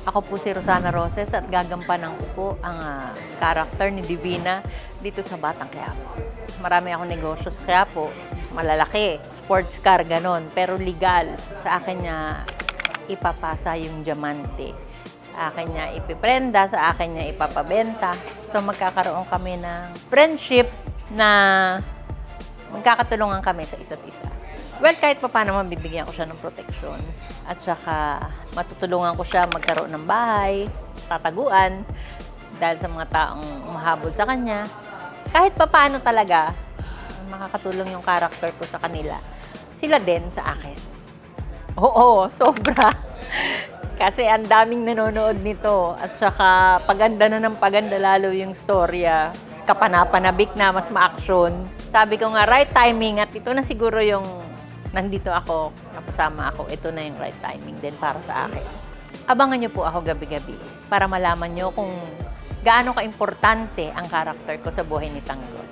Ako po si Rosana Roses at gagampanan ko po ang karakter ni Divina dito sa Batang Quiapo. Marami akong negosyo sa Quiapo, malalaki, sports car, ganon, pero legal. Sa akin niya ipapasa yung diamante. Sa akin niya ipiprenda, sa akin niya ipapabenta. So magkakaroon kami ng friendship na magkakatulungan kami sa isa't isa. Well, kahit pa paano mabibigyan ko siya ng proteksyon at saka matutulungan ko siya magkaroon ng bahay, tataguan, dahil sa mga taong mahabol sa kanya. Kahit pa paano talaga, makakatulong yung karakter ko sa kanila. Sila din sa akin. Oo, sobra. Kasi ang daming nanonood nito at saka paganda na ng paganda lalo yung storya. Kapanapanabik na, mas ma-action. Sabi ko nga, right timing at ito na siguro yung nandito ako, napasama ako, ito na yung right timing din para sa akin. Abangan niyo po ako gabi-gabi para malaman niyo kung gaano ka-importante ang karakter ko sa buhay ni Tanggol.